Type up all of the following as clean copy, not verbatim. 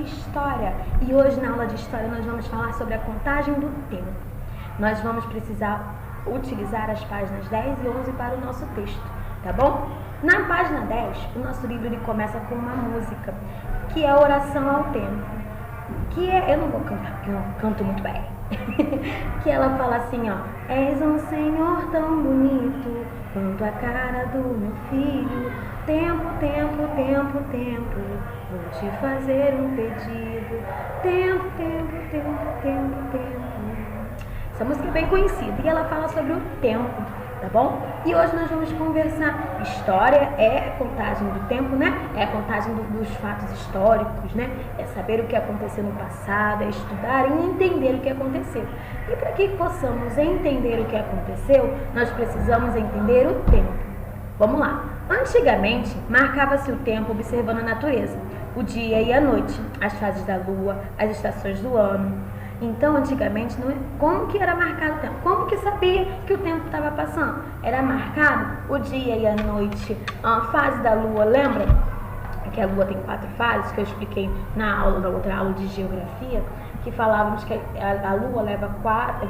de História. E hoje na aula de História nós vamos falar sobre a contagem do tempo. Nós vamos precisar utilizar as páginas 10 e 11 para o nosso texto, tá bom? Na página 10, o nosso livro ele começa com uma música, que é a Oração ao Tempo. Eu não vou cantar, porque eu não canto muito bem. Que ela fala assim, ó: és um Senhor tão bonito quanto a cara do meu filho. Tempo, tempo, tempo, tempo, vou te fazer um pedido. Tempo, tempo, tempo, tempo, tempo. Essa música é bem conhecida e ela fala sobre o tempo, tá bom? E hoje nós vamos conversar. História é a contagem do tempo, né? É a contagem dos fatos históricos, né? É saber o que aconteceu no passado, é estudar e entender o que aconteceu. E para que possamos entender o que aconteceu, nós precisamos entender o tempo. Vamos lá. Antigamente, marcava-se o tempo observando a natureza, o dia e a noite, as fases da lua, as estações do ano. Então, antigamente, como que era marcado o tempo? Como que sabia que o tempo estava passando? Era marcado o dia e a noite, a fase da lua, lembra? Que a lua tem 4 fases, que eu expliquei na outra aula de geografia, que falávamos que a lua leva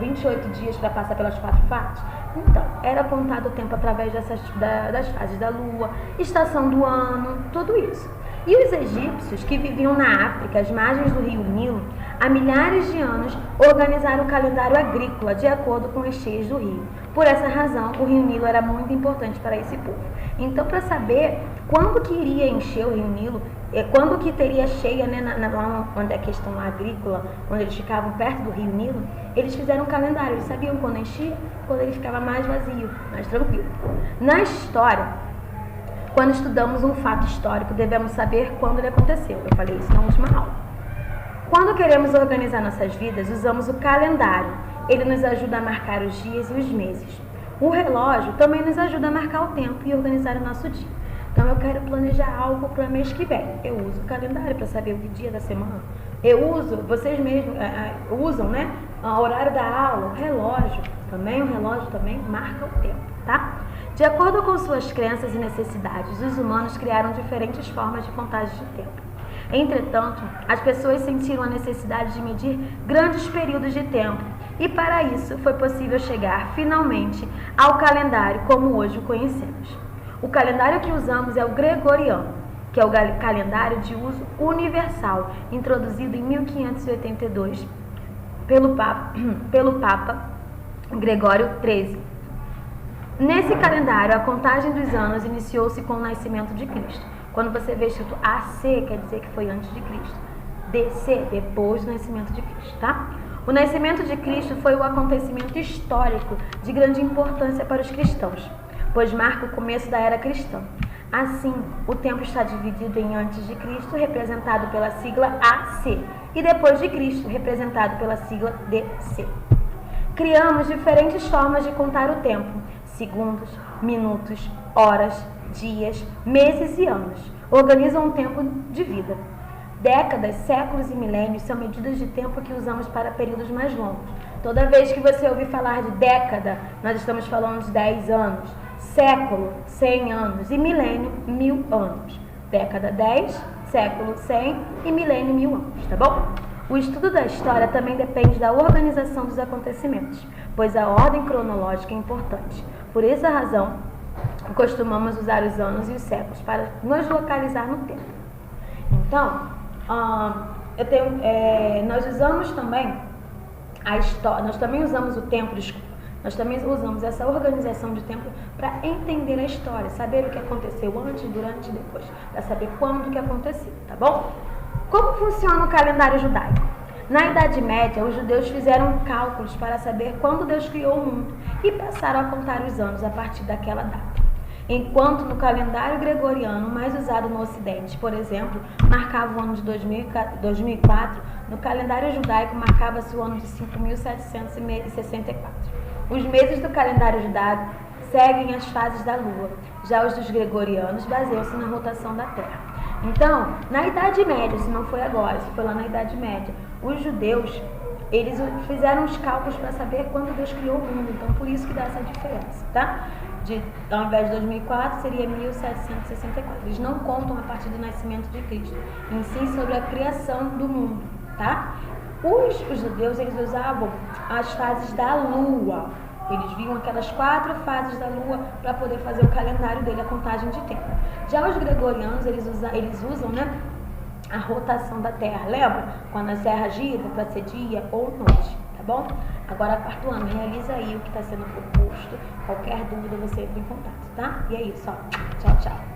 28 dias para passar pelas 4 fases. Então, era contado o tempo através das fases da lua, estação do ano, tudo isso. E os egípcios, que viviam na África, às margens do rio Nilo, há milhares de anos, organizaram o calendário agrícola de acordo com as cheias do rio. Por essa razão, o rio Nilo era muito importante para esse povo. Então, para saber quando que iria encher o rio Nilo, quando que teria cheia, né, lá onde é a questão agrícola, onde eles ficavam perto do rio Nilo, eles fizeram um calendário. Eles sabiam quando enchia, quando ele ficava mais vazio, mais tranquilo. Na história, quando estudamos um fato histórico, devemos saber quando ele aconteceu. Eu falei isso na última aula. Quando queremos organizar nossas vidas, usamos o calendário. Ele nos ajuda a marcar os dias e os meses. O relógio também nos ajuda a marcar o tempo e organizar o nosso dia. Então, eu quero planejar algo para o mês que vem. Eu uso o calendário para saber o dia da semana. Eu uso, vocês mesmos usam, né? O horário da aula, o relógio também marca o tempo, tá? De acordo com suas crenças e necessidades, os humanos criaram diferentes formas de contagem de tempo. Entretanto, as pessoas sentiram a necessidade de medir grandes períodos de tempo e para isso foi possível chegar finalmente ao calendário como hoje o conhecemos. O calendário que usamos é o gregoriano, que é o calendário de uso universal, introduzido em 1582 pelo Papa Gregório XIII. Nesse calendário, a contagem dos anos iniciou-se com o nascimento de Cristo. Quando você vê escrito AC, quer dizer que foi antes de Cristo. DC, depois do nascimento de Cristo, tá? O nascimento de Cristo foi um acontecimento histórico de grande importância para os cristãos, pois marca o começo da era cristã. Assim, o tempo está dividido em antes de Cristo, representado pela sigla AC, e depois de Cristo, representado pela sigla DC. Criamos diferentes formas de contar o tempo: segundos, minutos, horas, dias, meses e anos. Organizam um tempo de vida. Décadas, séculos e milênios são medidas de tempo que usamos para períodos mais longos. Toda vez que você ouvir falar de década, nós estamos falando de 10 anos. Século, 100 anos. E milênio, 1000 anos. Década, 10, século, 100 e milênio, 1000 anos, tá bom? O estudo da história também depende da organização dos acontecimentos, pois a ordem cronológica é importante. Por essa razão, costumamos usar os anos e os séculos para nos localizar no tempo. Então, nós usamos também a história, nós também usamos o tempo, nós também usamos essa organização de tempo para entender a história, saber o que aconteceu antes, durante e depois, para saber quando que aconteceu, tá bom? Como funciona o calendário judaico? Na Idade Média, os judeus fizeram cálculos para saber quando Deus criou o mundo e passaram a contar os anos a partir daquela data. Enquanto no calendário gregoriano, mais usado no Ocidente, por exemplo, marcava o ano de 2004, no calendário judaico marcava-se o ano de 5.764. Os meses do calendário judaico seguem as fases da lua, já os dos gregorianos baseiam-se na rotação da Terra. Então, na Idade Média, se não foi agora, se foi lá na Idade Média, os judeus, eles fizeram os cálculos para saber quando Deus criou o mundo, então por isso que dá essa diferença, tá? ao invés de 2004, seria 1764. Eles não contam a partir do nascimento de Cristo, em si sobre a criação do mundo, tá? Os judeus, eles usavam as fases da lua. Eles viam aquelas 4 fases da lua para poder fazer o calendário dele, a contagem de tempo. Já os gregorianos, eles usam, né, a rotação da Terra. Lembra? Quando a Terra gira para ser dia ou noite, tá bom? Agora, 4º ano, realiza aí o que está sendo proposto. Qualquer dúvida, você entra em contato, tá? E é isso, ó. Tchau, tchau.